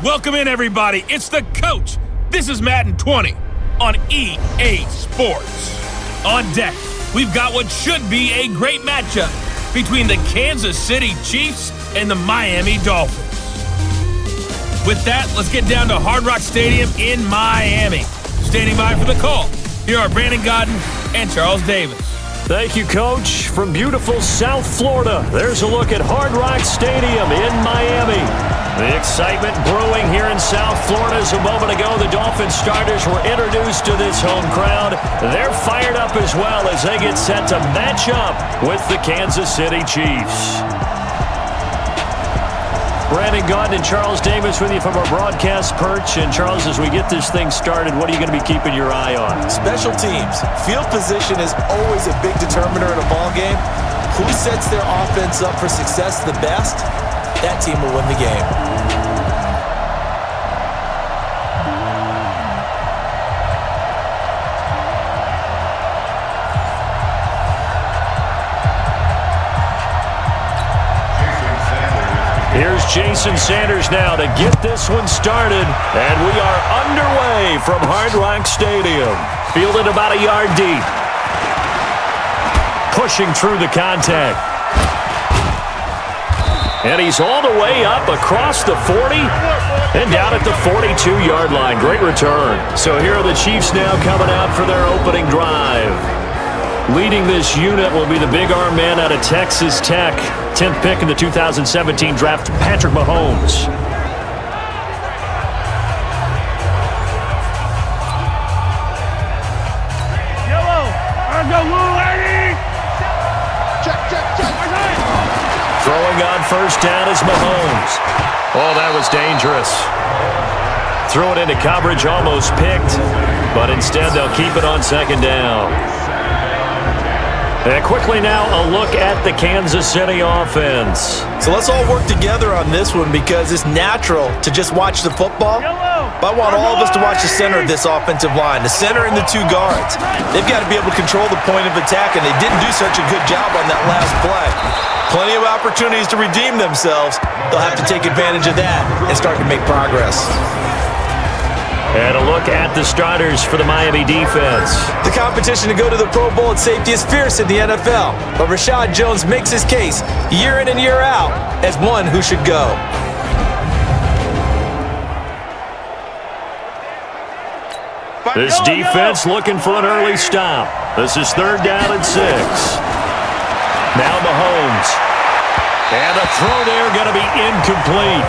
Welcome in, everybody. It's the coach. This is Madden 20 on EA Sports. On deck, we've got what should be a great matchup between the Kansas City Chiefs and the Miami Dolphins. With that, let's get down to Hard Rock Stadium in Miami. Standing by for the call, here are Brandon Godden and Charles Davis. Thank you, Coach. From beautiful South Florida, there's a look at Hard Rock Stadium in Miami. The excitement brewing here in South Florida. As a moment ago, the Dolphins starters were introduced to this home crowd. They're fired up as well as they get set to match up with the Kansas City Chiefs. Brandon Godden and Charles Davis with you from our broadcast perch. And Charles, as we get this thing started, what are you going to be keeping your eye on? Special teams. Field position is always a big determiner in a ball game. Who sets their offense up for success the best, that team will win the game. Here's Jason Sanders now to get this one started. And we are underway from Hard Rock Stadium. Fielded about a yard deep. Pushing through the contact. And he's all the way up across the 40 and down at the 42-yard line. Great return. So here are the Chiefs now coming out for their opening drive. Leading this unit will be the big arm man out of Texas Tech. 10th pick in the 2017 draft, Patrick Mahomes. Throwing on first down is Mahomes. Oh, that was dangerous. Threw it into coverage, almost picked, but instead they'll keep it on second down. And quickly now, a look at the Kansas City offense. So let's all work together on this one because it's natural to just watch the football. But I want all of us to watch the center of this offensive line, the center and the two guards. They've got to be able to control the point of attack, and they didn't do such a good job on that last play. Plenty of opportunities to redeem themselves. They'll have to take advantage of that and start to make progress. And a look at the starters for the Miami defense. The competition to go to the Pro Bowl at safety is fierce in the NFL, but Rashad Jones makes his case year in and year out as one who should go. This defense looking for an early stop. This is 3rd down and 6. Now Mahomes. And a throw there going to be incomplete.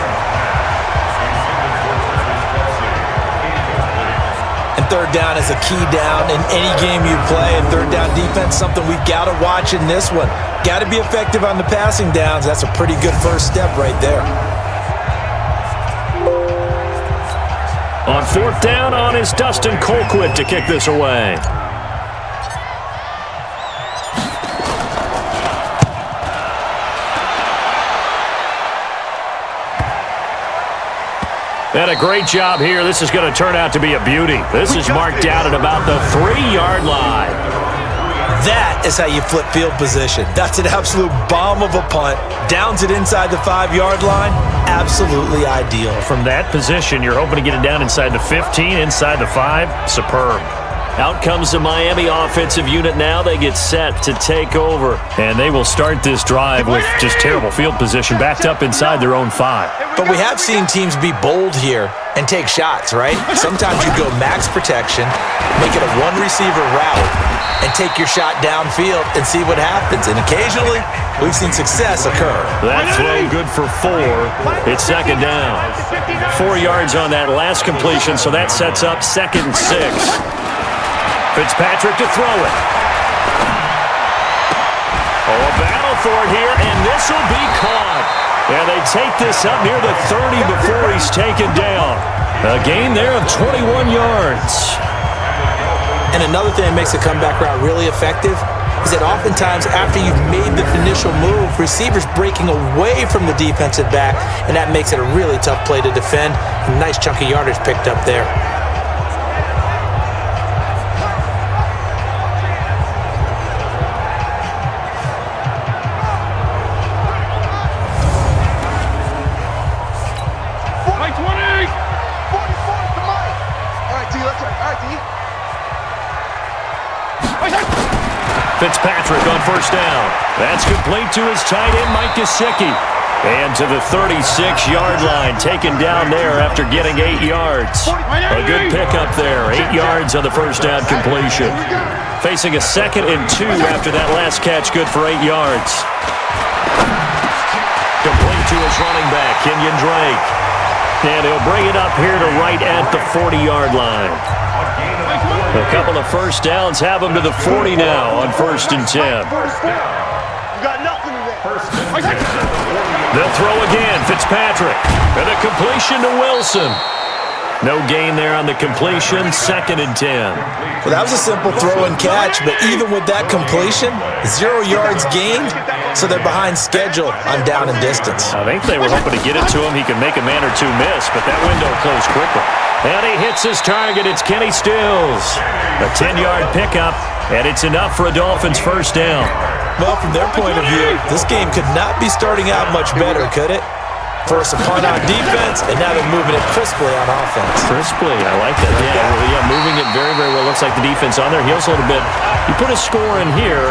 And 3rd down is a key down in any game you play. And 3rd down defense, something we've got to watch in this one. Got to be effective on the passing downs. That's a pretty good first step right there. On 4th down on is Dustin Colquitt to kick this away. And a great job here. This is going to turn out to be a beauty. This is marked out at about the 3-yard line. That is how you flip field position. That's an absolute bomb of a punt. Downs it inside the 5-yard line. Absolutely ideal. From that position, you're hoping to get it down inside the 15, inside the 5. Superb. Out comes the Miami offensive unit now. They get set to take over. And they will start this drive with just terrible field position, backed up inside their own 5. But we have seen teams be bold here and take shots, right? Sometimes you go max protection, make it a one-receiver route, and take your shot downfield and see what happens. And occasionally, we've seen success occur. That throw good for 4. It's 2nd down. 4 yards on that last completion, so that sets up 2nd and 6. Fitzpatrick to throw it. Oh, a battle for it here, and this will be caught. And they take this up near the 30 before he's taken down. A gain there of 21 yards. And another thing that makes a comeback route really effective is that oftentimes after you've made the initial move, receivers breaking away from the defensive back, and that makes it a really tough play to defend. A nice chunk of yardage picked up there. Mike 20! 44 to Mike! All right, D, let's go. All right, D. Fitzpatrick on first down. That's complete to his tight end, Mike Gesicki. And to the 36-yard line, taken down there after getting 8 yards. A good pickup there, 8 yards on the first down completion. Facing a 2nd and 2 after that last catch, good for 8 yards. Complete to his running back, Kenyon Drake. And he'll bring it up here to right at the 40-yard line. A couple of first downs have him to the 40 now on 1st and 10. You got nothing in there. They'll throw again, Fitzpatrick. And a completion to Wilson. No gain there on the completion, 2nd and 10. Well, that was a simple throw and catch, but even with that completion, 0 yards gained, so they're behind schedule on down and distance. I think they were hoping to get it to him. He could make a man or two miss, but that window closed quickly. And he hits his target. It's Kenny Stills. A 10-yard pickup, and it's enough for a Dolphins first down. Well, from their point of view, this game could not be starting out much better, could it? First a punt on defense, and now they're moving it crisply on offense. Crisply, I like that. Yeah, moving it very, very well. Looks like the defense on there heals a little bit. You put a score in here,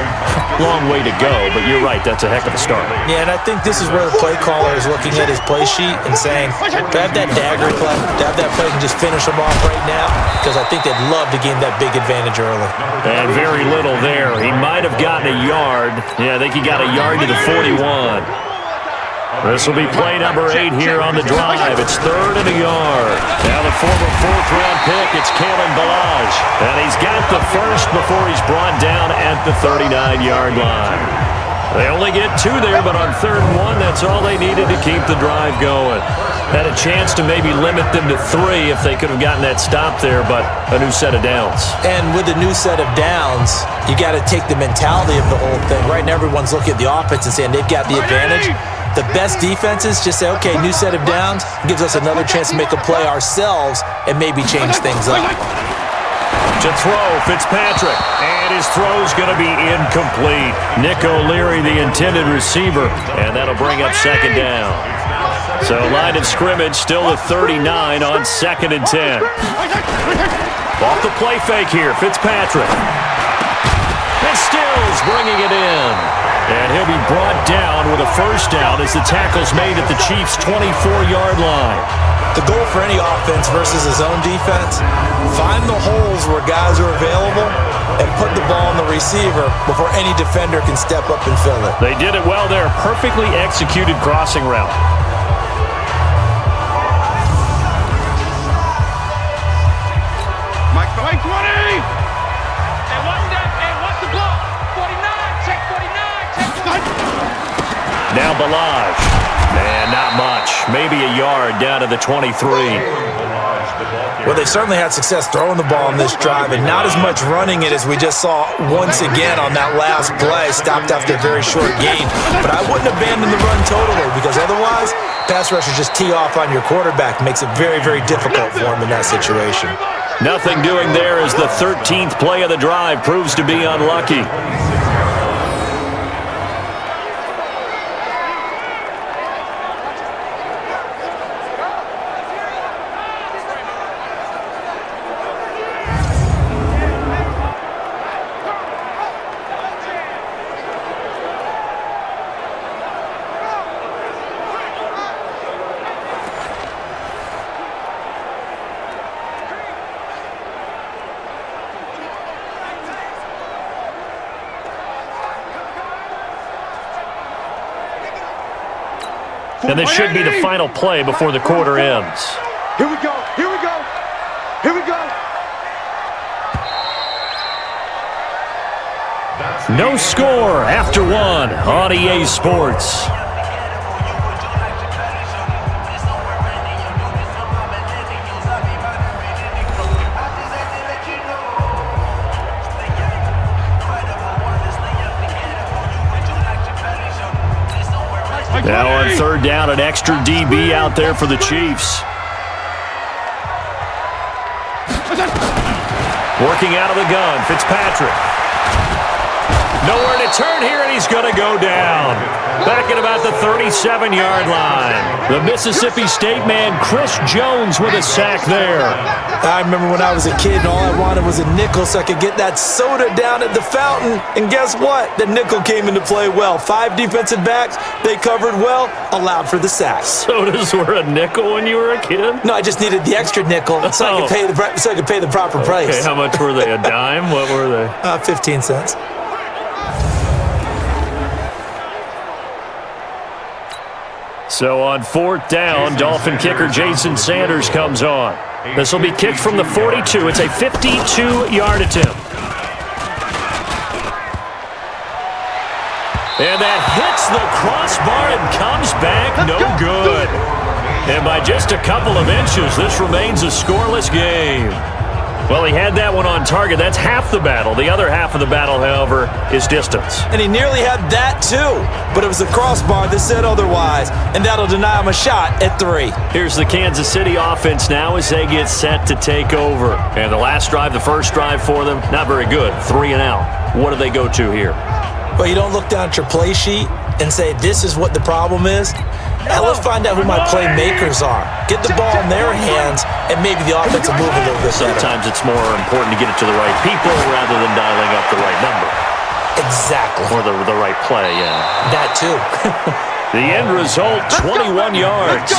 long way to go, but you're right, that's a heck of a start. Yeah, and I think this is where the play caller is looking at his play sheet and saying, grab that dagger play, grab that play and just finish them off right now, because I think they'd love to gain that big advantage early. And very little there. He might have gotten a yard. Yeah, I think he got a yard to the 41. This will be play number 8 here on the drive. It's 3rd and a yard. Now the former 4th-round pick, it's Kalen Ballage. And he's got the first before he's brought down at the 39-yard line. They only get 2 there, but on 3rd and 1, that's all they needed to keep the drive going. Had a chance to maybe limit them to 3 if they could have gotten that stop there, but a new set of downs. And with a new set of downs, you got to take the mentality of the whole thing. Right now, everyone's looking at the offense and saying they've got the advantage. The best defenses just say, okay, new set of downs, gives us another chance to make a play ourselves and maybe change things up. To throw, Fitzpatrick, and his throw's going to be incomplete. Nick O'Leary, the intended receiver, and that'll bring up 2nd down. So line of scrimmage still at 39 on 2nd and 10. Off the play fake here, Fitzpatrick. And Stills bringing it in. And he'll be brought down with a first down as the tackle's made at the Chiefs' 24-yard line. The goal for any offense versus his own defense, find the holes where guys are available and put the ball on the receiver before any defender can step up and fill it. They did it well there. Perfectly executed crossing route. Mike 20! Now Ballage. And not much. Maybe a yard down to the 23. Well, they certainly had success throwing the ball on this drive and not as much running it as we just saw once again on that last play. Stopped after a very short gain. But I wouldn't abandon the run totally because otherwise, pass rushers just tee off on your quarterback. Makes it very, very difficult for him in that situation. Nothing doing there as the 13th play of the drive proves to be unlucky. And this should be the final play before the quarter ends. Here we go. Here we go. Here we go. No score after 1 on EA Sports. Now on 3rd down, an extra DB out there for the Chiefs. Working out of the gun, Fitzpatrick. Nowhere to turn here, and he's going to go down. Back at about the 37-yard line. The Mississippi State man, Chris Jones, with a sack there. I remember when I was a kid and all I wanted was a nickel so I could get that soda down at the fountain. And guess what? The nickel came into play well. 5 defensive backs, they covered well, allowed for the sack. Sodas were a nickel when you were a kid? No, I just needed the extra nickel so I could pay the proper price. Okay, how much were they? A dime? What were they? 15 cents. So on 4th down, Dolphin kicker Jason Sanders comes on. This will be kicked from the 42. It's a 52-yard attempt. And that hits the crossbar and comes back no good. And by just a couple of inches, this remains a scoreless game. Well, he had that one on target. That's half the battle. The other half of the battle, however, is distance. And he nearly had that, too. But it was the crossbar that said otherwise, and that'll deny him a shot at 3. Here's the Kansas City offense now as they get set to take over. And the last drive, the first drive for them, not very good. 3 and out. What do they go to here? Well, you don't look down at your play sheet and say, this is what the problem is. Now let's find out who my playmakers are. Get the ball in their hands, and maybe the offense will move a little bit better. Sometimes it's more important to get it to the right people rather than dialing up the right number. Exactly. Or the right play, yeah. That too. The end result, 21 yards.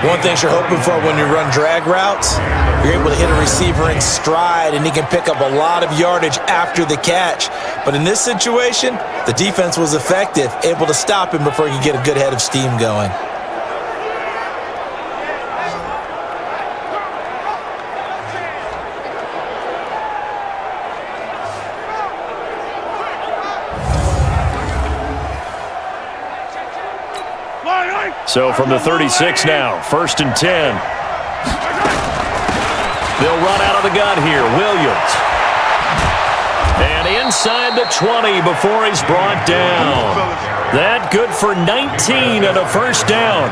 One thing you're hoping for when you run drag routes, you're able to hit a receiver in stride, and he can pick up a lot of yardage after the catch. But in this situation, the defense was effective, able to stop him before he could get a good head of steam going. So from the 36 now, 1st and 10. They'll run out of the gun here. Williams. And inside the 20 before he's brought down. That good for 19 and a first down.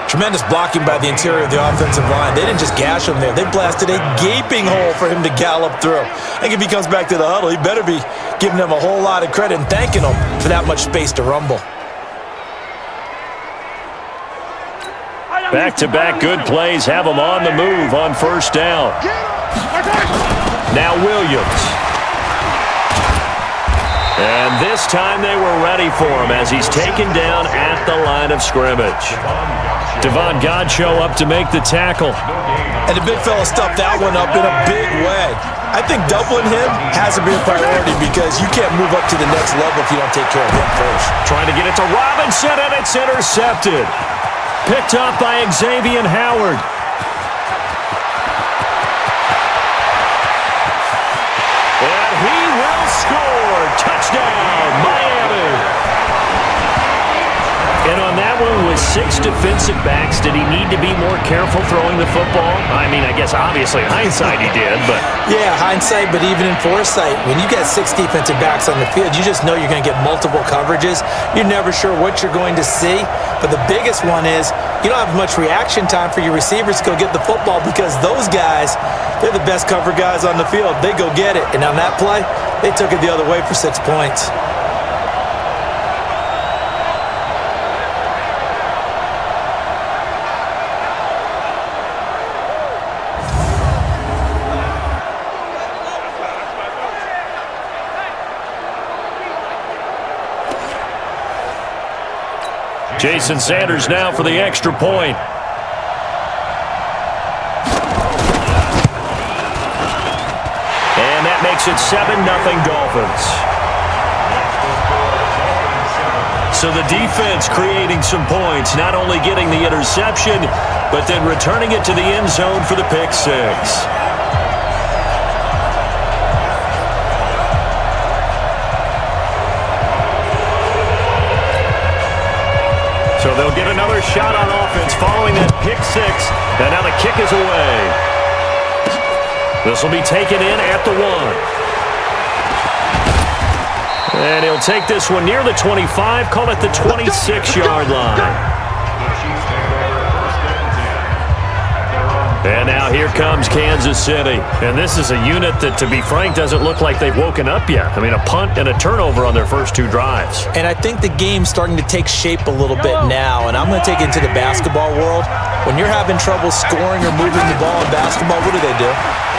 Tremendous blocking by the interior of the offensive line. They didn't just gash him there. They blasted a gaping hole for him to gallop through. I think if he comes back to the huddle, he better be giving them a whole lot of credit and thanking them for that much space to rumble. Back-to-back good plays have them on the move on 1st down. Now Williams. And this time they were ready for him as he's taken down at the line of scrimmage. Devon Godchaux up to make the tackle. And the big fella stuffed that one up in a big way. I think doubling him has to be a priority because you can't move up to the next level if you don't take care of him first. Trying to get it to Robinson, and it's intercepted. Picked up by Xavier Howard. And he will score. Touchdown, Miami. And on that one, with 6 defensive backs, did he need to be more careful throwing the football? I mean, I guess obviously hindsight he did, but... Yeah, hindsight, but even in foresight, when you got 6 defensive backs on the field, you just know you're going to get multiple coverages. You're never sure what you're going to see. But the biggest one is you don't have much reaction time for your receivers to go get the football because those guys, they're the best cover guys on the field. They go get it. And on that play, they took it the other way for 6 points. Jason Sanders now for the extra point. And that makes it 7-0 Dolphins. So the defense creating some points, not only getting the interception, but then returning it to the end zone for the pick 6. So they'll get another shot on offense following that pick 6. And now the kick is away. This will be taken in at the 1. And he'll take this one near the 25, call it the 26-yard line. And now here comes Kansas City. And this is a unit that, to be frank, doesn't look like they've woken up yet. I mean, a punt and a turnover on their first 2 drives. And I think the game's starting to take shape a little bit now. And I'm going to take it into the basketball world. When you're having trouble scoring or moving the ball in basketball, what do?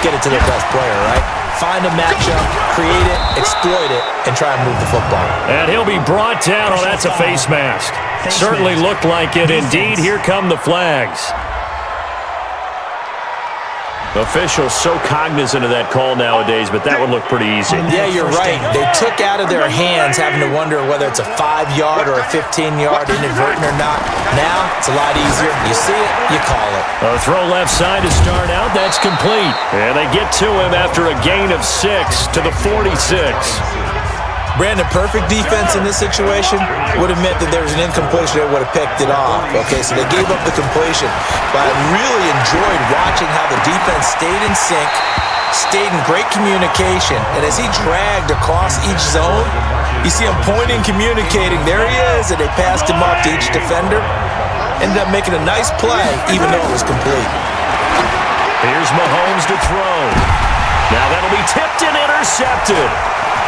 Get it to their best player, right? Find a matchup, create it, exploit it, and try and move the football. And he'll be brought down. Oh, that's a face mask. Certainly looked like it. Indeed, here come the flags. Officials so cognizant of that call nowadays, but that would look pretty easy. Yeah, you're right. They took out of their hands having to wonder whether it's a 5-yard or a 15-yard inadvertent or not. Now, it's a lot easier. You see it, you call it. A throw left side to start out. That's complete. And they get to him after a gain of 6 to the 46. Brandon, perfect defense in this situation would have meant that there was an incompletion that would have picked it off. Okay, so they gave up the completion. But I really enjoyed watching how the defense stayed in sync, stayed in great communication, and as he dragged across each zone, you see him pointing, communicating. There he is, and they passed him off to each defender. Ended up making a nice play, even though it was complete. Here's Mahomes to throw. Now that'll be tipped and intercepted.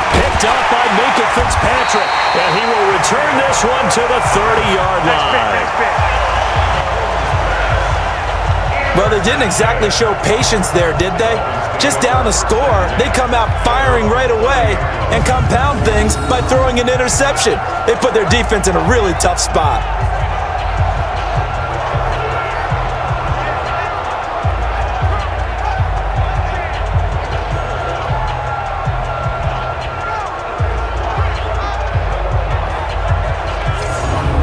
Picked up by Minkah Fitzpatrick, and he will return this one to the 30-yard line. Well, they didn't exactly show patience there, did they? Just down a score, they come out firing right away and compound things by throwing an interception. They put their defense in a really tough spot.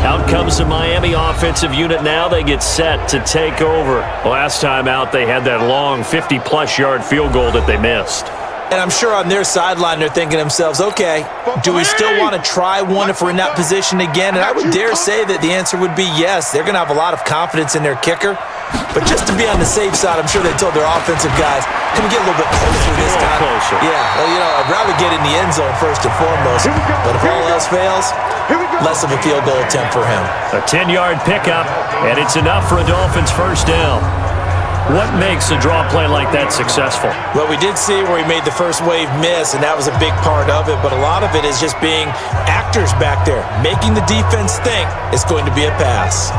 Out comes the Miami offensive unit now. They get set to take over. Last time out, they had that long 50-plus yard field goal that they missed. And I'm sure on their sideline they're thinking to themselves, okay, do we still want to try one if we're in that position again? And I would dare say that the answer would be yes. They're going to have a lot of confidence in their kicker. But just to be on the safe side, I'm sure they told their offensive guys, can we get a little bit closer this time? Closer. Yeah, well, I'd rather get in the end zone first and foremost. But if all else fails, less of a field goal attempt for him. A 10-yard pickup, and it's enough for a Dolphins first down. What makes a draw play like that successful? Well, we did see where he made the first wave miss, and that was a big part of it. But a lot of it is just being actors back there, making the defense think it's going to be a pass.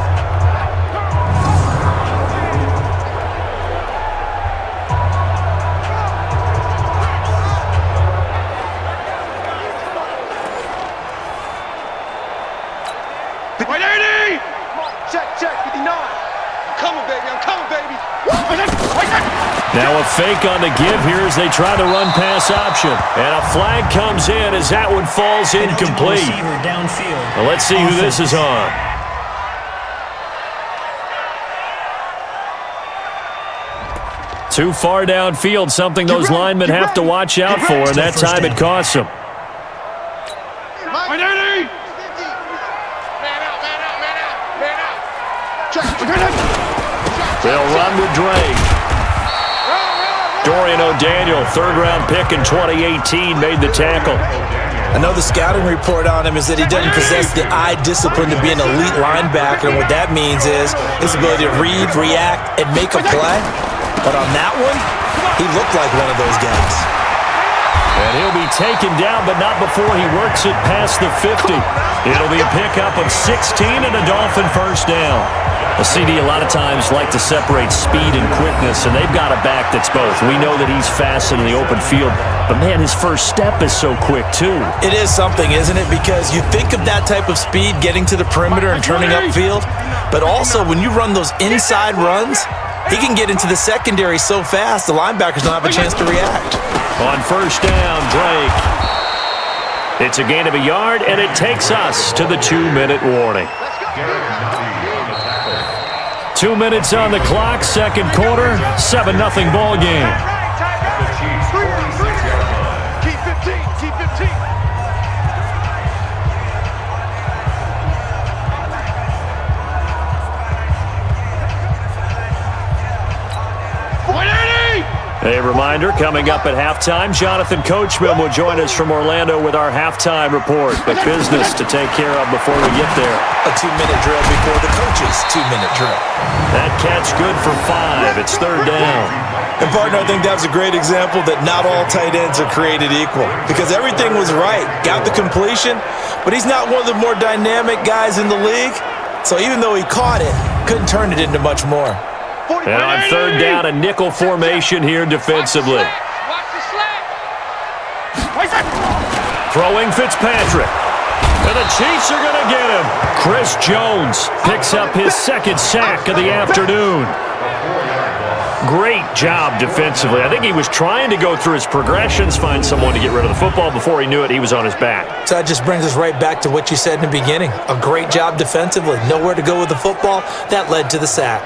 Check, 59. I'm coming, baby. Now a fake on the give here as they try to run pass option. And a flag comes in as that one falls incomplete. Well, let's see who this is on. Too far downfield, something those linemen have to watch out for, and that time it costs them. They'll run with Drake. Dorian O'Daniel, third-round pick in 2018, made the tackle. I know the scouting report on him is that he doesn't possess the eye discipline to be an elite linebacker, and what that means is his ability to read, react, and make a play. But on that one, he looked like one of those guys. And he'll be taken down, but not before he works it past the 50. It'll be a pickup of 16 and a Dolphin first down. A CD a lot of times like to separate speed and quickness, and they've got a back that's both. We know that he's fast in the open field, but man, his first step is so quick too. It is something, isn't it? Because you think of that type of speed getting to the perimeter and turning upfield, but also when you run those inside runs, he can get into the secondary so fast the linebackers don't have a chance to react. On first down, Drake. It's a gain of a yard, and it takes us to the 2-minute warning. 2 minutes on the clock, second quarter, 7-0 ball game. Keep 15, keep 15. A reminder, coming up at halftime, Jonathan Coachman will join us from Orlando with our halftime report. But business to take care of before we get there. A 2-minute drill before the coach's 2-minute drill. That catch good for 5. It's third down. And, partner, I think that was a great example that not all tight ends are created equal. Because everything was right. Got the completion, but he's not one of the more dynamic guys in the league. So even though he caught it, couldn't turn it into much more. And on third down, a nickel formation here defensively. Throwing Fitzpatrick. And the Chiefs are going to get him. Chris Jones picks up his second sack of the afternoon. Great job defensively. I think he was trying to go through his progressions, find someone to get rid of the football. Before he knew it, he was on his back. So that just brings us right back to what you said in the beginning. A great job defensively. Nowhere to go with the football. That led to the sack.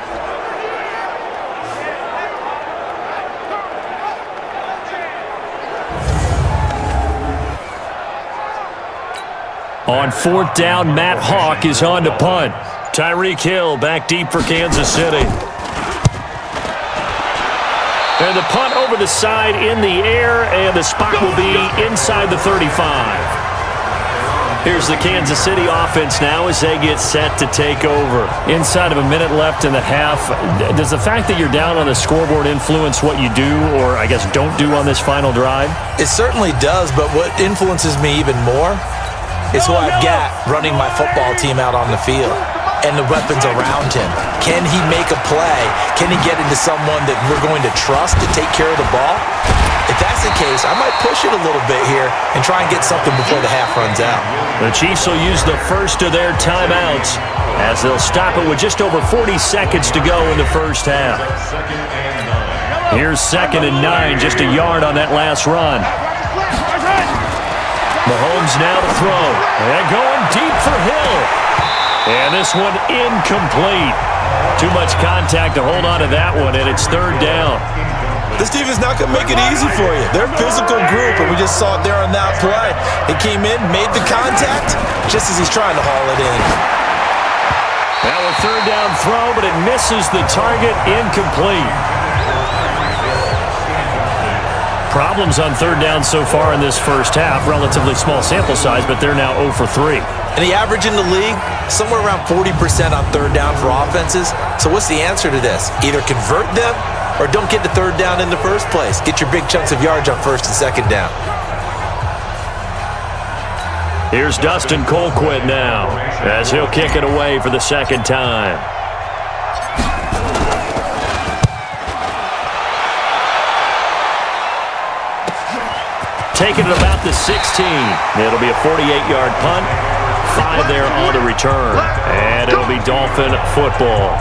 On fourth down, Matt Hawk is on to punt. Tyreek Hill back deep for Kansas City. And the punt over the side in the air, and the spot will be inside the 35. Here's the Kansas City offense now as they get set to take over. Inside of a minute left in the half, does the fact that you're down on the scoreboard influence what you do, or I guess don't do on this final drive? It certainly does, but what influences me even more is who I've got running my football team out on the field and the weapons around him. Can he make a play? Can he get into someone that we're going to trust to take care of the ball? If that's the case, I might push it a little bit here and try and get something before the half runs out. The Chiefs will use the first of their timeouts as they'll stop it with just over 40 seconds to go in the first half. Here's 2nd and 9, just a yard on that last run. Mahomes now to throw. And going deep for Hill. And this one incomplete. Too much contact to hold on to that one, and it's third down. This team is not going to make it easy for you. They're a physical group, and we just saw it there on that play. He came in, made the contact, just as he's trying to haul it in. Now a third down throw, but it misses the target, incomplete. Problems on third down so far in this first half. Relatively small sample size, but they're now 0 for 3. And the average in the league, somewhere around 40% on third down for offenses. So what's the answer to this? Either convert them or don't get the third down in the first place. Get your big chunks of yards on first and second down. Here's Dustin Colquitt now as he'll kick it away for the second time. Taking it about the 16. It'll be a 48-yard punt. 5 there on the return. And it'll be Dolphin football.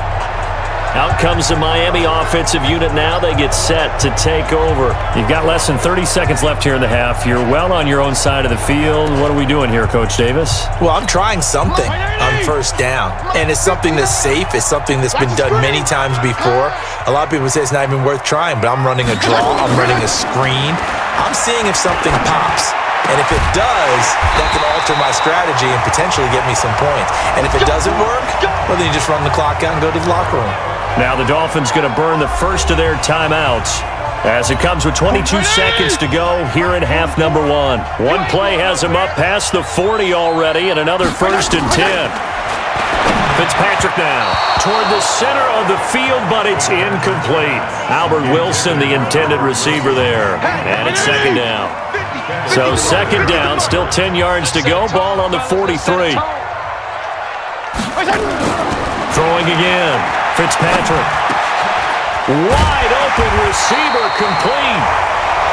Out comes the Miami offensive unit now. They get set to take over. You've got less than 30 seconds left here in the half. You're well on your own side of the field. What are we doing here, Coach Davis? Well, I'm trying something on first down. And it's something that's safe. It's something that's been done many times before. A lot of people say it's not even worth trying, but I'm running a draw. I'm running a screen. I'm seeing if something pops. And if it does, that can alter my strategy and potentially get me some points. And if it doesn't work, well, then you just run the clock out and go to the locker room. Now the Dolphins going to burn the first of their timeouts as it comes with 22 seconds to go here in half number 1. One play has him up past the 40 already, and another 1st and 10. Fitzpatrick now toward the center of the field, but it's incomplete. Albert Wilson, the intended receiver there. And it's second down. So second down, still 10 yards to go. Ball on the 43. Throwing again. Fitzpatrick. Wide open receiver, complete.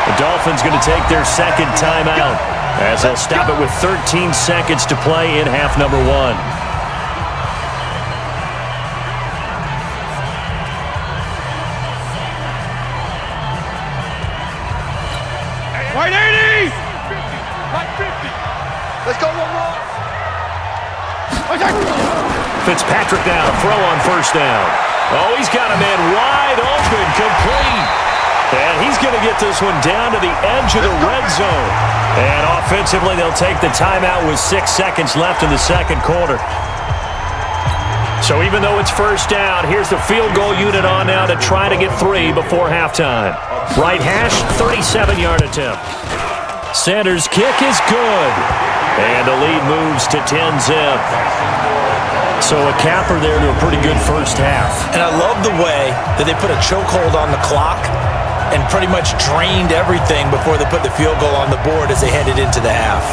The Dolphins going to take their second timeout as they'll stop it with 13 seconds to play in half number 1. Right 80! Right 50! Let's go one more! Fitzpatrick now, throw on first down. Oh, he's got a man wide open, complete. And he's going to get this one down to the edge of the red zone. And offensively, they'll take the timeout with 6 seconds left in the second quarter. So even though it's first down, here's the field goal unit on now to try to get 3 before halftime. Right hash, 37-yard attempt. Sanders' kick is good. And the lead moves to 10-zip. So a capper there to a pretty good first half. And I love the way that they put a chokehold on the clock and pretty much drained everything before they put the field goal on the board as they headed into the half.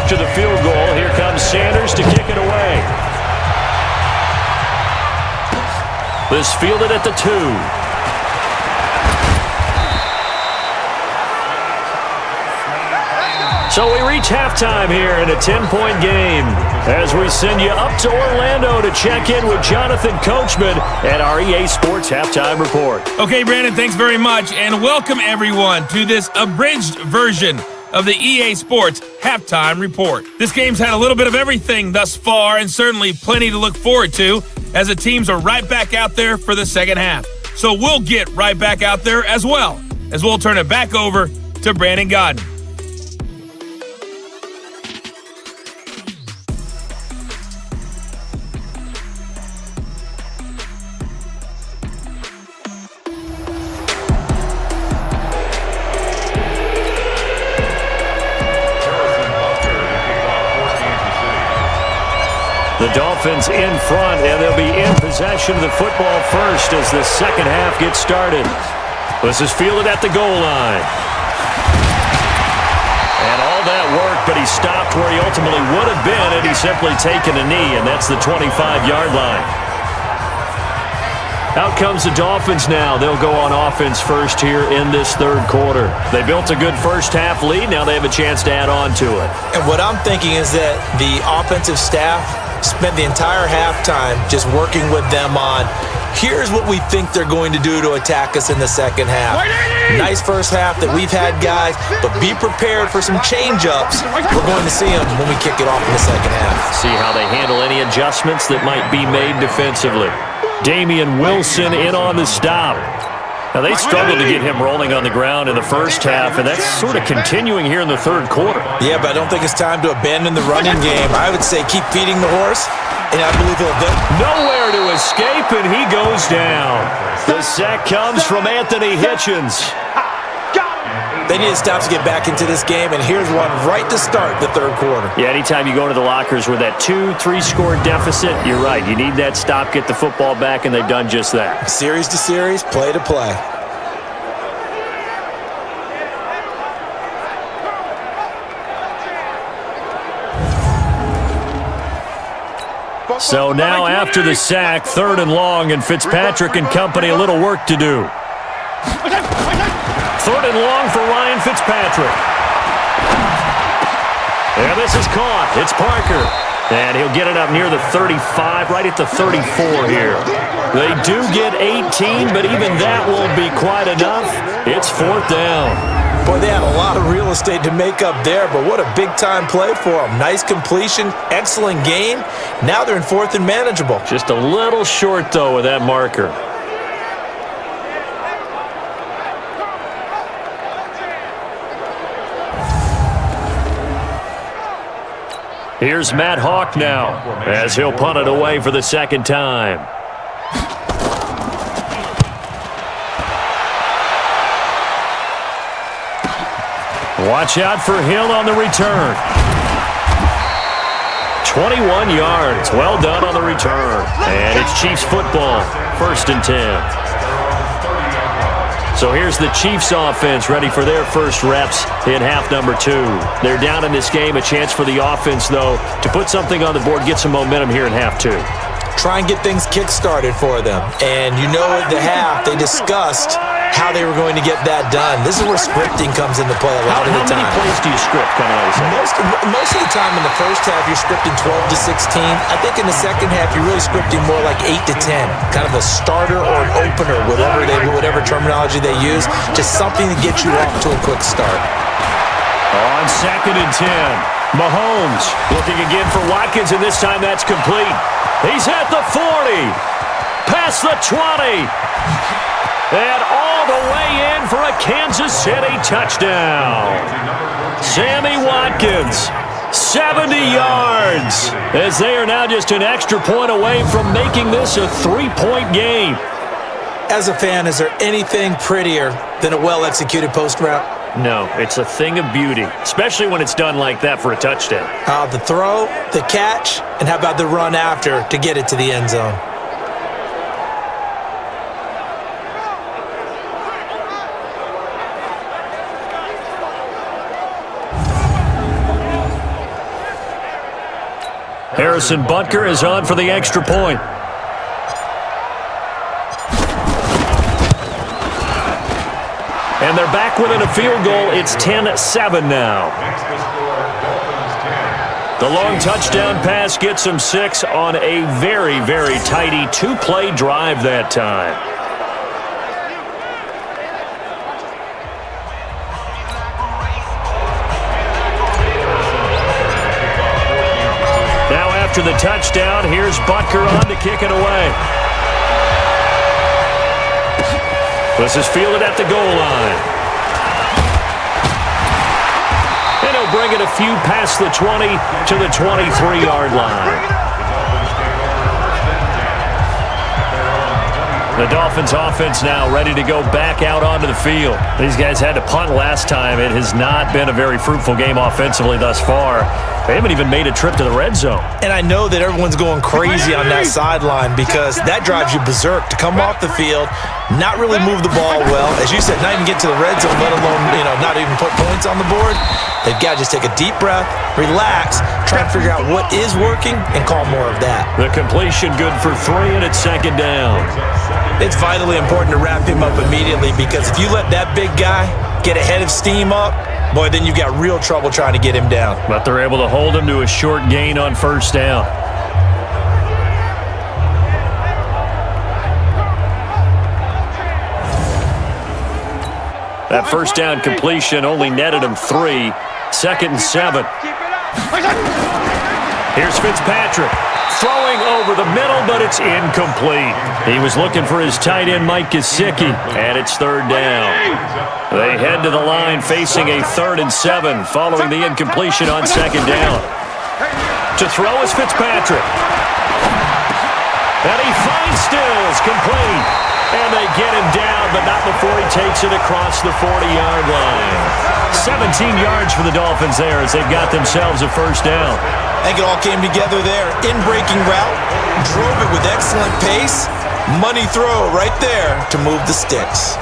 After the field goal, here comes Sanders to kick it away. This fielded at the 2. So we reach halftime here in a 10-point game as we send you up to Orlando to check in with Jonathan Coachman at our EA Sports Halftime Report. Okay, Brandon, thanks very much, and welcome everyone to this abridged version of the EA Sports Halftime Report. This game's had a little bit of everything thus far, and certainly plenty to look forward to as the teams are right back out there for the second half. So we'll get right back out there as well, as we'll turn it back over to Brandon Godden. The Dolphins in front, and they'll be in possession of the football first as the second half gets started. This is fielded at the goal line. And all that work, but he stopped where he ultimately would have been had he simply taken a knee, and that's the 25-yard line. Out comes the Dolphins now. They'll go on offense first here in this third quarter. They built a good first half lead. Now they have a chance to add on to it. And what I'm thinking is that the offensive staff spent the entire halftime just working with them on, here's what we think they're going to do to attack us in the second half. Nice first half that we've had, guys, but be prepared for some change-ups. We're going to see them when we kick it off in the second half. See how they handle any adjustments that might be made defensively. Damian Wilson in on the stop. Now, they struggled to get him rolling on the ground in the first half, and that's sort of continuing here in the third quarter. Yeah, but I don't think it's time to abandon the running game. I would say keep feeding the horse, and I believe he'll nowhere to escape, and he goes down. The sack comes from Anthony Hitchens. They need to stop to get back into this game, and here's one right to start the third quarter. Yeah, anytime you go into the lockers with that 2-3 score deficit, you're right. You need that stop, get the football back, and they've done just that. Series to series, play to play. So now after the sack, 3rd and long, and Fitzpatrick and company a little work to do. 3rd and long for Ryan Fitzpatrick. And this is caught. It's Parker. And he'll get it up near the 35, right at the 34 here. They do get 18, but even that won't be quite enough. It's 4th down. Boy, they had a lot of real estate to make up there, but what a big-time play for them. Nice completion, excellent gain. Now they're in 4th and manageable. Just a little short, though, with that marker. Here's Matt Hawk now as he'll punt it away for the second time. Watch out for Hill on the return. 21 yards. Well done on the return. And it's Chiefs football. 1st and 10. So here's the Chiefs offense ready for their first reps in half number 2. They're down in this game. A chance for the offense, though, to put something on the board, get some momentum here in half 2. Try and get things kick-started for them. And you know at the half, they discussed how they were going to get that done. This is where scripting comes into play a lot of the time. How many plays do you script coming out of the second? Most of the time in the first half, you're scripting 12 to 16. I think in the second half, you're really scripting more like 8 to 10. Kind of a starter or an opener, whatever terminology they use. Just something to get you off to a quick start. On 2nd and 10, Mahomes looking again for Watkins, and this time that's complete. He's at the 40, past the 20. And all the way in for a Kansas City touchdown. Sammy Watkins, 70 yards, as they are now just an extra point away from making this a 3-point game. As a fan, is there anything prettier than a well-executed post route? No, it's a thing of beauty, especially when it's done like that for a touchdown. The throw, the catch, and how about the run after to get it to the end zone? Harrison Butker is on for the extra point. And they're back within a field goal. It's 10-7 now. The long touchdown pass gets them 6 on a very, very tidy 2-play drive that time. Now after the touchdown, here's Butker on to kick it away. This is fielded at the goal line. And he'll bring it a few past the 20 to the 23-yard line. The Dolphins offense now ready to go back out onto the field. These guys had to punt last time. It has not been a very fruitful game offensively thus far. They haven't even made a trip to the red zone. And I know that everyone's going crazy on that sideline because that drives you berserk to come off the field, not really move the ball well. As you said, not even get to the red zone, let alone, not even put points on the board. They've got to just take a deep breath, relax, try to figure out what is working, and call more of that. The completion good for 3, and it's second down. It's vitally important to wrap him up immediately because if you let that big guy get ahead of steam up, boy, then you've got real trouble trying to get him down. But they're able to hold him to a short gain on first down. That first down completion only netted him 3. Second and 7. Here's Fitzpatrick. Throwing over the middle, but it's incomplete. He was looking for his tight end, Mike Gesicki, and it's third down. They head to the line facing a 3rd and 7 following the incompletion on second down. To throw is Fitzpatrick. And he finds Stills complete. And they get him down, but not before he takes it across the 40-yard line. 17 yards for the Dolphins there as they've got themselves a first down. I think it all came together there. In-breaking route, drove it with excellent pace. Money throw right there to move the sticks.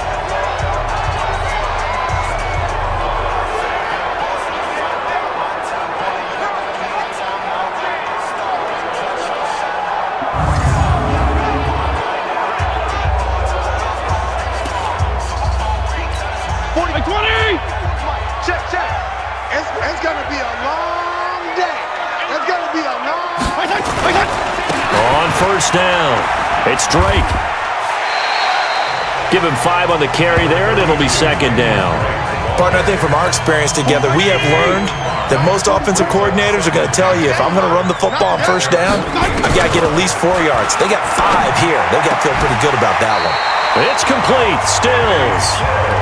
It's going to be a long day. It's going to be a long... On first down, it's Drake. Give him 5 on the carry there, and it'll be second down. Partner, I think from our experience together, we have learned that most offensive coordinators are going to tell you, if I'm going to run the football on first down, I've got to get at least 4 yards. They got 5 here. They've got to feel pretty good about that one. It's complete, Stills.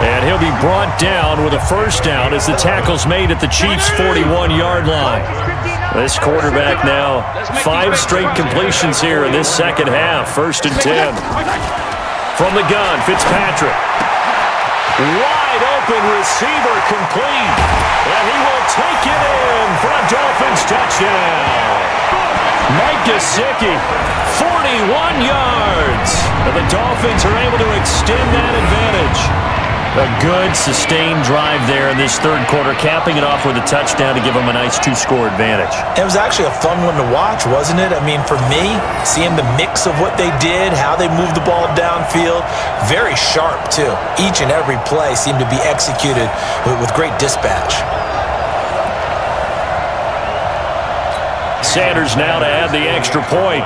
And he'll be brought down with a first down as the tackle's made at the Chiefs' 41-yard line. This quarterback now 5 straight completions here in this second half. 1st and 10. From the gun, Fitzpatrick. Wide open receiver complete. And he will take it in for a Dolphins touchdown. Mike Gesicki, 41 yards. And the Dolphins are able to extend that advantage. A good, sustained drive there in this third quarter, capping it off with a touchdown to give them a nice 2-score advantage. It was actually a fun one to watch, wasn't it? I mean, for me, seeing the mix of what they did, how they moved the ball downfield, very sharp, too. Each and every play seemed to be executed with great dispatch. Sanders now to add the extra point.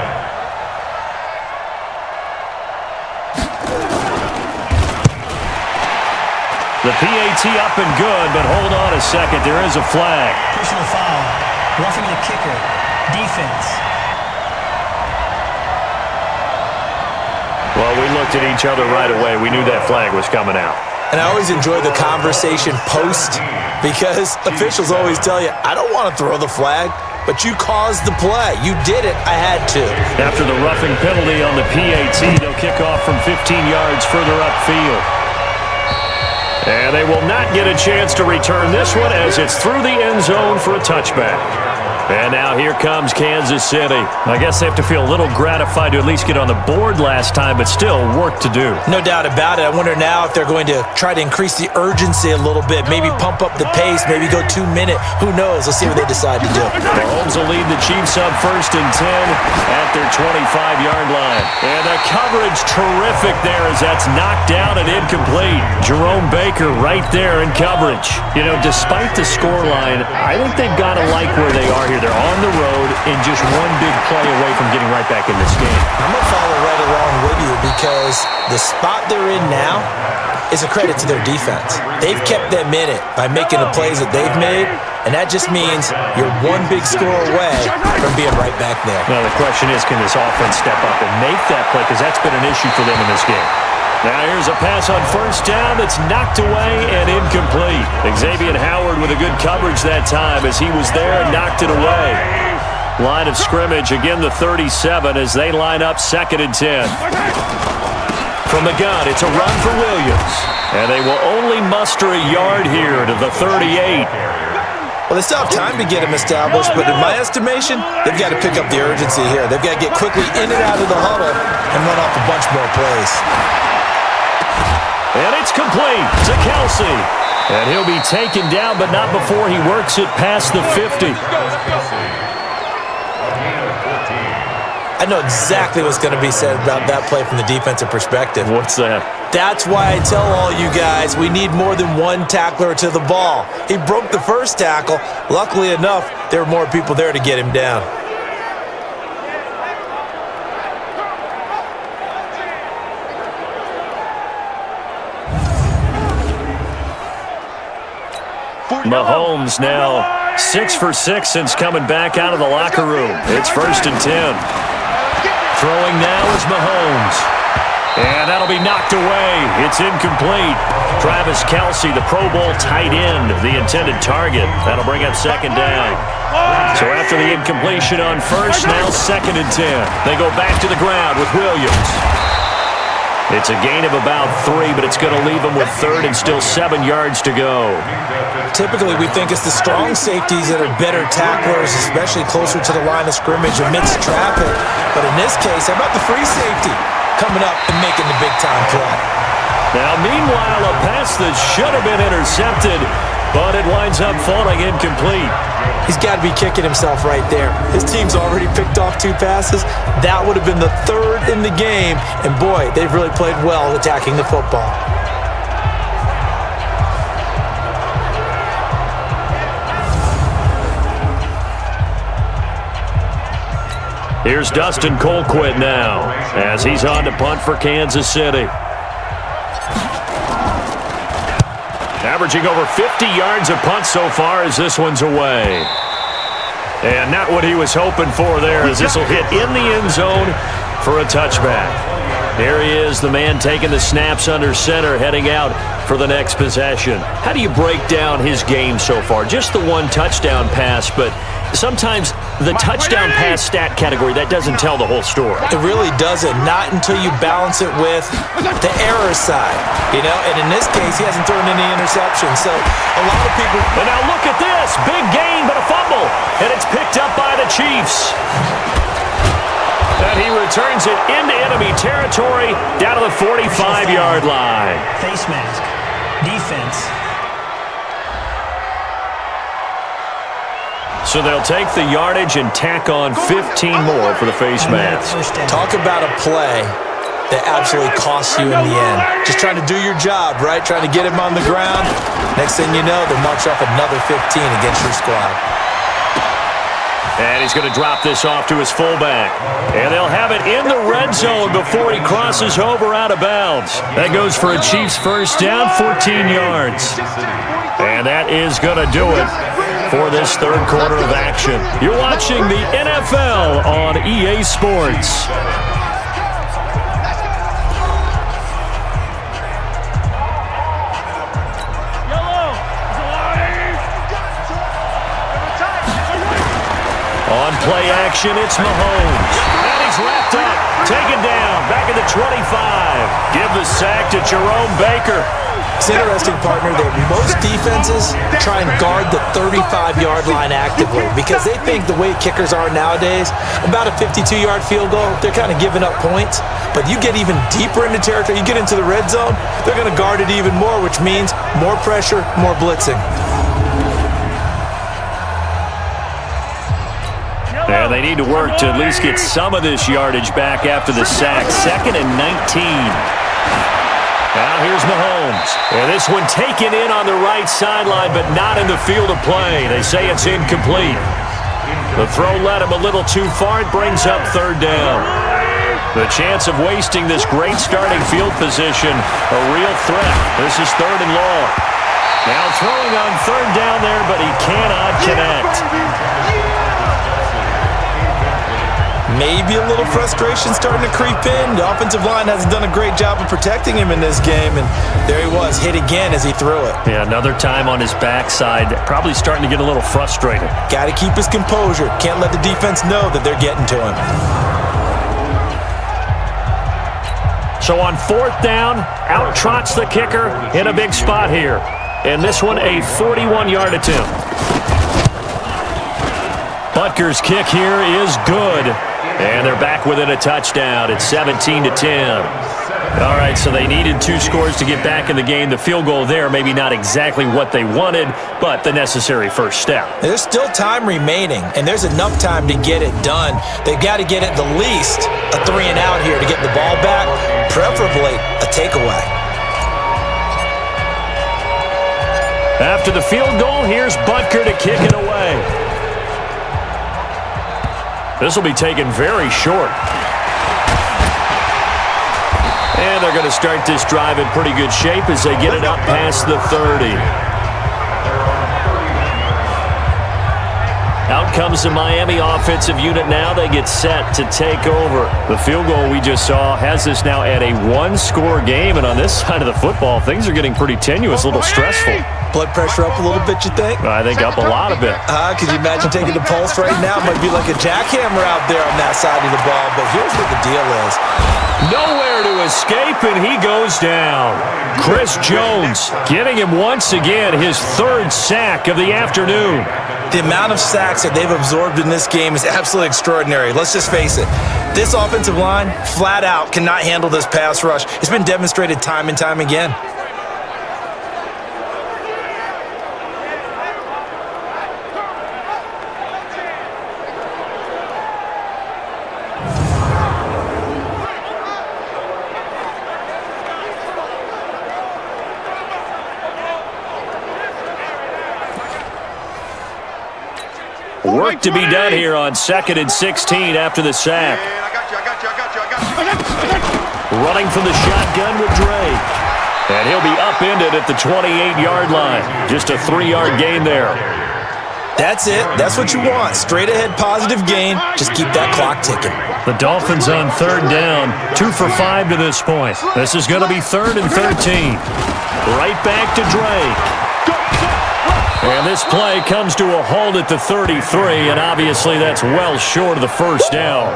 The PAT up and good, but hold on a second. There is a flag. Personal foul. Roughing the kicker. Defense. Well, we looked at each other right away. We knew that flag was coming out. And I always enjoy the conversation post because officials always tell you, I don't want to throw the flag, but you caused the play. You did it. I had to. After the roughing penalty on the PAT, they'll kick off from 15 yards further upfield. And they will not get a chance to return this one as it's through the end zone for a touchback. And now here comes Kansas City. I guess they have to feel a little gratified to at least get on the board last time, but still work to do. No doubt about it. I wonder now if they're going to try to increase the urgency a little bit, maybe pump up the pace, maybe go 2 minute. Who knows? Let's see what they decide to do. Mahomes will lead the Chiefs up 1st and 10 at their 25-yard line. And the coverage terrific there as that's knocked down and incomplete. Jerome Baker right there in coverage. You know, despite the scoreline, I think they've got to like where they are here. They're on the road and just one big play away from getting right back in this game. I'm going to follow right along with you because the spot they're in now is a credit to their defense. They've kept them in it by making the plays that they've made, and that just means you're one big score away from being right back there. Well, the question is, can this offense step up and make that play? Because that's been an issue for them in this game. Now here's a pass on 1st down that's knocked away and incomplete. Xavier Howard with a good coverage that time as he was there and knocked it away. Line of scrimmage, again the 37 as they line up 2nd and 10. From the gun, it's a run for Williams. And they will only muster a yard here to the 38. Well, they still have time to get him established, but in my estimation, they've got to pick up the urgency here. They've got to get quickly in and out of the huddle and run off a bunch more plays. And it's complete to Kelsey. And he'll be taken down, but not before he works it past the 50. I know exactly what's going to be said about that play from the defensive perspective. What's that? That's why I tell all you guys we need more than one tackler to the ball. He broke the first tackle. Luckily enough, there were more people there to get him down. Mahomes now 6 for 6 since coming back out of the locker room. It's 1st and 10. Throwing now is Mahomes. And that'll be knocked away. It's incomplete. Travis Kelsey, the Pro Bowl tight end, the intended target. That'll bring up 2nd down. So after the incompletion on 1st, now 2nd and 10. They go back to the ground with Williams. It's a gain of about 3, but it's going to leave them with 3rd and still 7 yards to go. Typically, we think it's the strong safeties that are better tacklers, especially closer to the line of scrimmage amidst traffic. But in this case, how about the free safety coming up and making the big-time play? Now, meanwhile, a pass that should have been intercepted, but it winds up falling incomplete. He's got to be kicking himself right there. His team's already picked off 2 passes. That would have been the 3rd in the game. And boy, they've really played well attacking the football. Here's Dustin Colquitt now as he's on to punt for Kansas City. Averaging over 50 yards a punt so far as this one's away. And not what he was hoping for there as this will hit in the end zone for a touchback. There he is, the man taking the snaps under center, heading out for the next possession. How do you break down his game so far? Just the 1 touchdown pass, but sometimes the touchdown pass stat category, that doesn't tell the whole story. It really doesn't, not until you balance it with the error side, you know, and in this case, he hasn't thrown any interceptions, so a lot of people... And now look at this, big gain, but a fumble, and it's picked up by the Chiefs. And he returns it into enemy territory down to the 45-yard line. Face mask. Defense. So they'll take the yardage and tack on 15 more for the face mask. Talk about a play that absolutely costs you in the end. Just trying to do your job, right? Trying to get him on the ground. Next thing you know, they'll march off another 15 against your squad. And he's going to drop this off to his fullback. And they'll have it in the red zone before he crosses over out of bounds. That goes for a Chiefs 1st down, 14 yards. And that is going to do it for this 3rd quarter of action. You're watching the NFL on EA Sports. On play action, it's Mahomes. And he's wrapped up. Taken down. Back at the 25. Give the sack to Jerome Baker. It's interesting, partner, that most defenses try and guard the 35-yard line actively because they think the way kickers are nowadays, about a 52-yard field goal, they're kind of giving up points. But you get even deeper into territory, you get into the red zone, they're going to guard it even more, which means more pressure, more blitzing. And they need to work to at least get some of this yardage back after the sack. 2nd and 19. Now here's Mahomes. And this one taken in on the right sideline, but not in the field of play. They say it's incomplete. The throw led him a little too far. It brings up 3rd down. The chance of wasting this great starting field position, a real threat. This is 3rd and long. Now throwing on 3rd down there, but he cannot connect. Maybe a little frustration starting to creep in. The offensive line hasn't done a great job of protecting him in this game, and there he was, hit again as he threw it. Yeah, another time on his backside, probably starting to get a little frustrated. Got to keep his composure. Can't let the defense know that they're getting to him. So on 4th down, out trots the kicker in a big spot here. And this one, a 41-yard attempt. Butker's kick here is good. And they're back within a touchdown. It's 17-10. All right, so they needed 2 scores to get back in the game. The field goal there, maybe not exactly what they wanted, but the necessary first step. There's still time remaining, and there's enough time to get it done. They've got to get at the least a 3-and-out here to get the ball back, preferably a takeaway. After the field goal, here's Butker to kick it away. This will be taken very short. And they're going to start this drive in pretty good shape as they get it up past the 30. Out comes the Miami offensive unit now. They get set to take over. The field goal we just saw has us now at a 1-score game. And on this side of the football, things are getting pretty tenuous, a little stressful. Blood pressure up a little bit, you think? I think up a lot of it. Could you imagine taking the pulse right now? It might be like a jackhammer out there on that side of the ball. But here's what the deal is. Nowhere to escape, and he goes down. Chris Jones getting him once again his 3rd sack of the afternoon. The amount of sacks that they've absorbed in this game is absolutely extraordinary. Let's just face it. This offensive line, flat out, cannot handle this pass rush. It's been demonstrated time and time again. Work to be done here on 2nd and 16 after the sack. Running from the shotgun with Drake. And he'll be upended at the 28-yard line. Just a 3-yard gain there. That's it. That's what you want. Straight ahead positive gain. Just keep that clock ticking. The Dolphins on 3rd down. 2 for 5 to this point. This is going to be 3rd and 13. Right back to Drake. And this play comes to a halt at the 33, and obviously that's well short of the first down.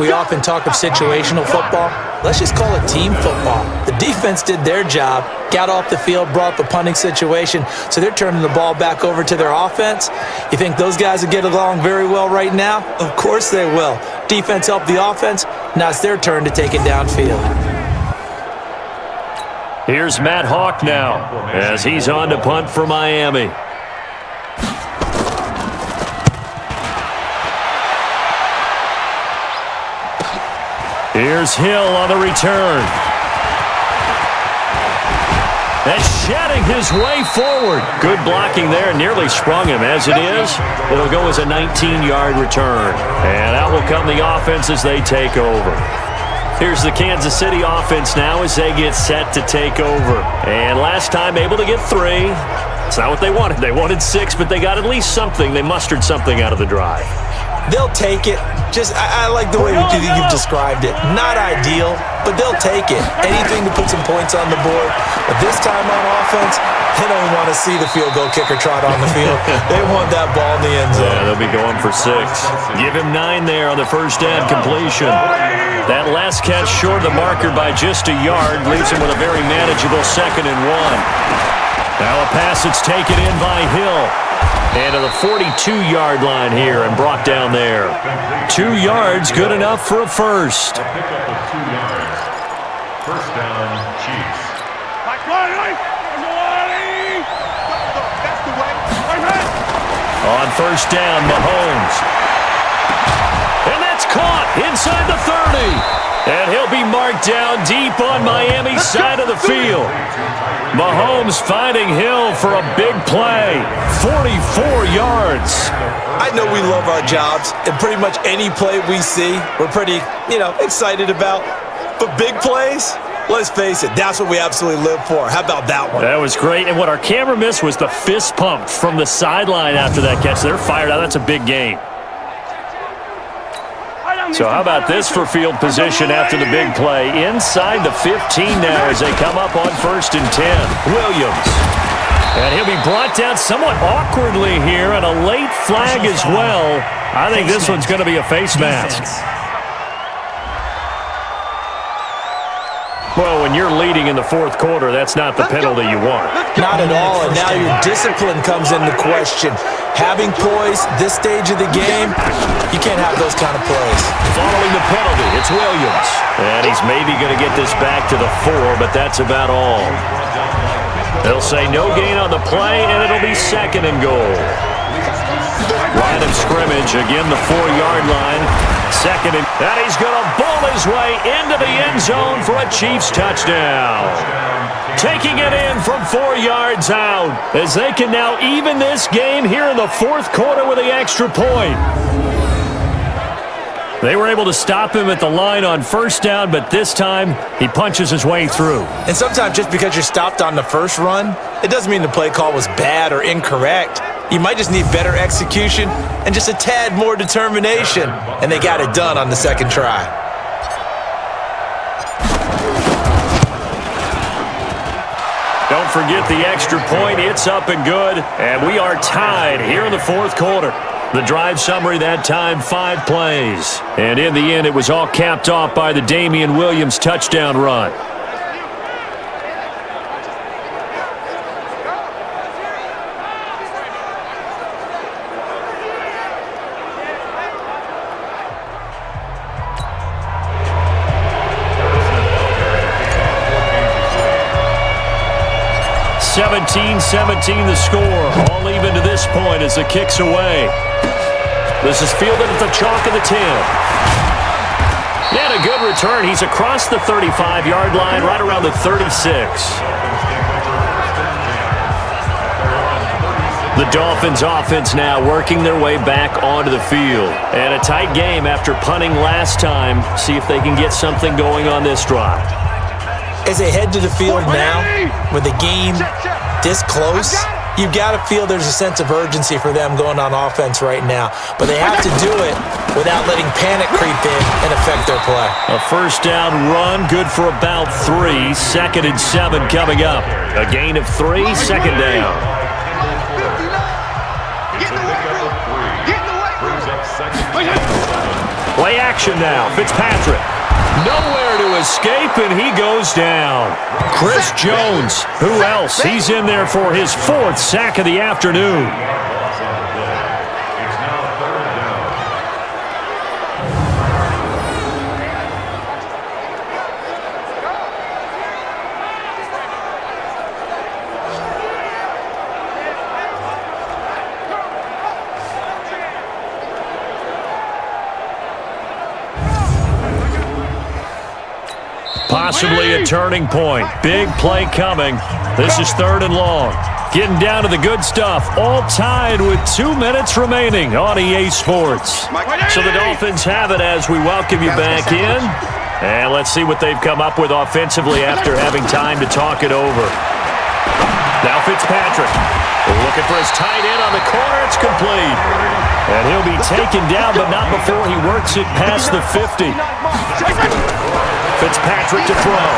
We often talk of situational football. Let's just call it team football. The defense did their job, got off the field, brought up a punting situation, so they're turning the ball back over to their offense. You think those guys will get along very well right now? Of course they will. Defense helped the offense. Now it's their turn to take it downfield. Here's Matt Hawk now as he's on to punt for Miami. Here's Hill on the return. And shedding his way forward. Good blocking there. Nearly sprung him. As it is, it'll go as a 19-yard return. And out will come the offense as they take over. Here's the Kansas City offense now as they get set to take over. And last time able to get 3. It's not what they wanted. They wanted 6, but they got at least something. They mustered something out of the drive. They'll take it. I like the way you've described it. Not ideal, but they'll take it. Anything to put some points on the board. But this time on offense, They don't even want to see the field goal kicker trot on the field. They want that ball in the end zone. Yeah, they'll be going for 6. Give him 9 there on the first down completion. That last catch short of the marker by just a yard leaves him with a very manageable 2nd and 1. Now a pass that's taken in by Hill. And to the 42-yard line here and brought down there. 2 yards, good enough for a first. A pickup of 2 yards. First down, Chiefs. On first down, Mahomes. And that's caught inside the 30. And he'll be marked down deep on Miami's side of the field. Mahomes finding Hill for a big play. 44 yards. I know we love our jobs, and pretty much any play we see, we're pretty, excited about. But big plays, let's face it, that's what we absolutely live for. How about that one? That was great. And what our camera missed was the fist pump from the sideline after that catch. They're fired out. That's a big game. So how about this for field position after the big play? Inside the 15 now as they come up on first and 10. Williams. And he'll be brought down somewhat awkwardly here, and a late flag as well. I think this one's going to be a face mask. Well, when you're leading in the 4th quarter, that's not the penalty you want. Not at all, and now your discipline comes into question. Having poise this stage of the game, you can't have those kind of plays. Following the penalty, it's Williams. And he's maybe going to get this back to the 4, but that's about all. They'll say no gain on the play, and it'll be 2nd and goal. Line of scrimmage, again the 4-yard line. 2nd and he's going to bowl his way into the end zone for a Chiefs touchdown. Taking it in from 4 yards out as they can now even this game here in the 4th quarter with the extra point. They were able to stop him at the line on first down, but this time he punches his way through. And sometimes just because you're stopped on the first run, it doesn't mean the play call was bad or incorrect. You might just need better execution and just a tad more determination, and they got it done on the 2nd try. Don't forget the extra point. It's up and good, and we are tied here in the 4th quarter. The drive summary that time, 5 plays. And in the end, it was all capped off by the Damian Williams touchdown run. (17-17) the score. All even to this point as the kick's away. This is fielded at the chalk of the 10. And a good return. He's across the 35-yard line, right around the 36. The Dolphins offense now working their way back onto the field. And a tight game after punting last time. See if they can get something going on this drive. As they head to the field now, with the game this close, you've got to feel there's a sense of urgency for them going on offense right now. But they have to do it without letting panic creep in and affect their play. A first down run, good for about 3. 2nd and 7 coming up. A gain of 3, 2nd down. Play action now. Fitzpatrick. Nowhere to escape, and he goes down. Chris Jones. Who else? He's in there for his 4th sack of the afternoon. Possibly a turning point. Big play coming. This is 3rd and long. Getting down to the good stuff. All tied with 2 minutes remaining on EA Sports. So the Dolphins have it as we welcome you back in. And let's see what they've come up with offensively after having time to talk it over. Now Fitzpatrick. Looking for his tight end on the corner. It's complete. And he'll be taken down, but not before he works it past the 50. Fitzpatrick to throw.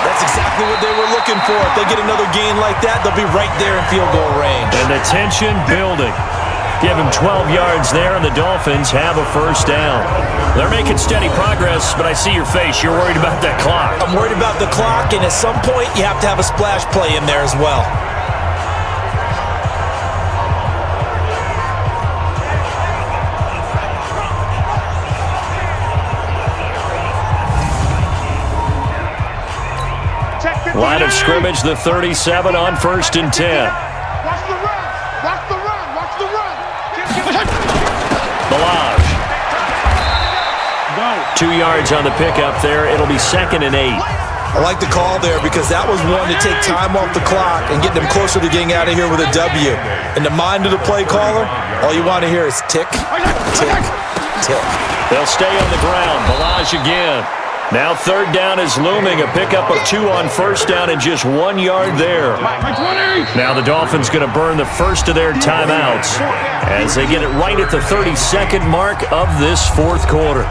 That's exactly what they were looking for. If they get another gain like that, they'll be right there in field goal range. And the tension building. Give him 12 yards there, and the Dolphins have a first down. They're making steady progress, but I see your face. You're worried about that clock. I'm worried about the clock, and at some point, you have to have a splash play in there as well. Line of scrimmage, the 37 on 1st and 10. Watch the run. Watch the run. Watch the run. Balaj. 2 yards on the pickup there. It'll be 2nd and 8. I like the call there because that was one to take time off the clock and get them closer to getting out of here with a W. In the mind of the play caller, all you want to hear is tick, tick, tick. They'll stay on the ground. Balaj again. Now 3rd down is looming. A pickup of 2 on 1st down and just 1 yard there. Now the Dolphins going to burn the first of their timeouts as they get it right at the 32nd mark of this 4th quarter.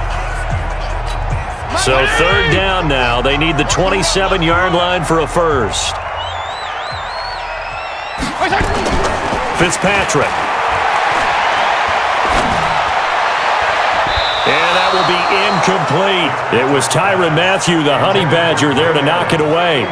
So 3rd down now. They need the 27-yard line for a first. Fitzpatrick. And that will be incomplete. It was Tyrann Mathieu, the Honey Badger, there to knock it away.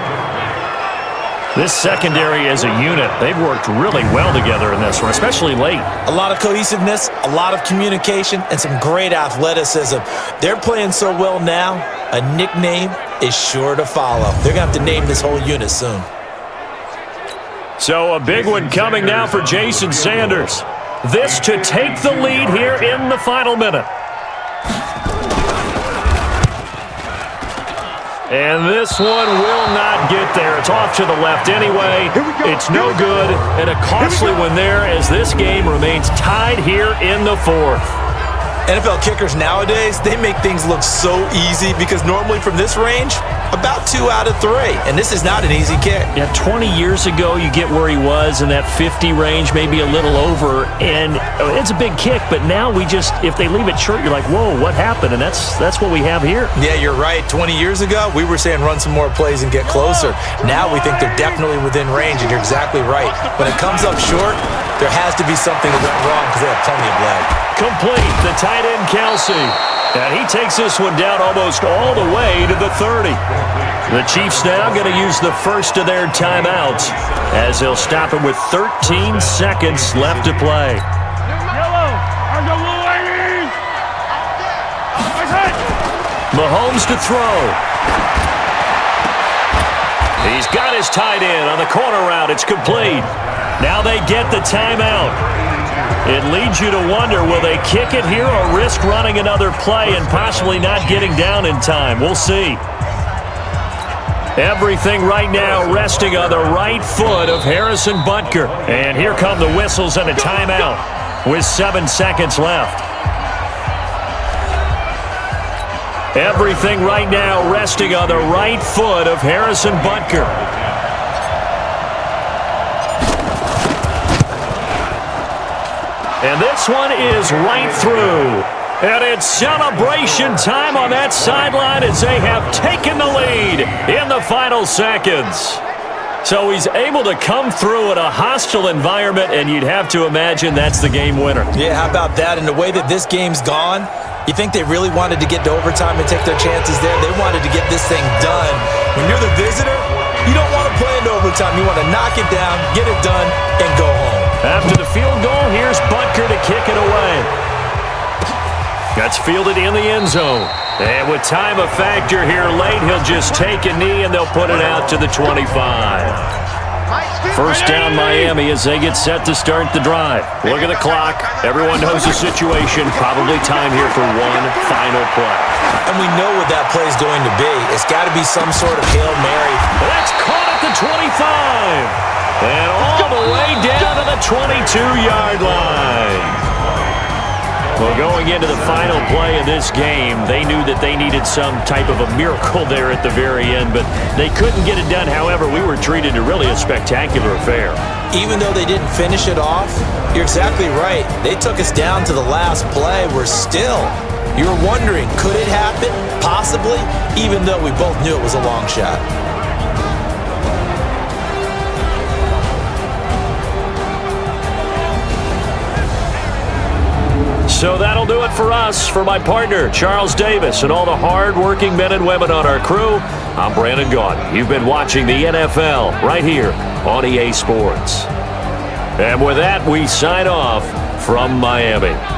This secondary as a unit, they've worked really well together in this one, especially late. A lot of cohesiveness, a lot of communication, and some great athleticism. They're playing so well now, a nickname is sure to follow. They're going to have to name this whole unit soon. So a big one coming now for Jason Sanders. This to take the lead here in the final minute. And this one will not get there. It's off to the left anyway. It's no good, and a costly one there as this game remains tied here in the 4th. NFL kickers nowadays, they make things look so easy because normally from this range, about 2 out of 3. And this is not an easy kick. Yeah, 20 years ago, you get where he was in that 50 range, maybe a little over, and it's a big kick, but now we just, if they leave it short, you're like, whoa, what happened? And that's what we have here. Yeah, you're right. 20 years ago, we were saying run some more plays and get closer. Now we think they're definitely within range, and you're exactly right. When it comes up short, there has to be something that went wrong because they have plenty of leg. Complete, the tight end Kelsey. And he takes this one down almost all the way to the 30. The Chiefs now going to use the first of their timeouts as they'll stop it with 13 seconds left to play. Mahomes to throw. He's got his tight end on the corner route. It's complete. Now they get the timeout. It leads you to wonder, will they kick it here or risk running another play and possibly not getting down in time? We'll see. Everything right now resting on the right foot of Harrison Butker. And here come the whistles and a timeout with 7 seconds left. Everything right now resting on the right foot of Harrison Butker. And this one is right through. And it's celebration time on that sideline as they have taken the lead in the final seconds. So he's able to come through in a hostile environment, and you'd have to imagine that's the game winner. Yeah, how about that? And the way that this game's gone, you think they really wanted to get to overtime and take their chances there? They wanted to get this thing done. When you're the visitor, you don't want to play into overtime. You want to knock it down, get it done, and go home. After the field goal, here's Butker to kick it away. That's fielded in the end zone. And with time a factor here late, he'll just take a knee and they'll put it out to the 25. First down Miami as they get set to start the drive. Look at the clock. Everyone knows the situation. Probably time here for one final play. And we know what that play is going to be. It's got to be some sort of Hail Mary. That's caught at the 25. And all the way down to the 22-yard line. Well, going into the final play of this game, they knew that they needed some type of a miracle there at the very end, but they couldn't get it done. However, we were treated to really a spectacular affair. Even though they didn't finish it off, you're exactly right. They took us down to the last play. We're still You're wondering, could it happen? Possibly, even though we both knew it was a long shot. So that'll do it for us. For my partner, Charles Davis, and all the hard-working men and women on our crew, I'm Brandon Gaudin. You've been watching the NFL right here on EA Sports. And with that, we sign off from Miami.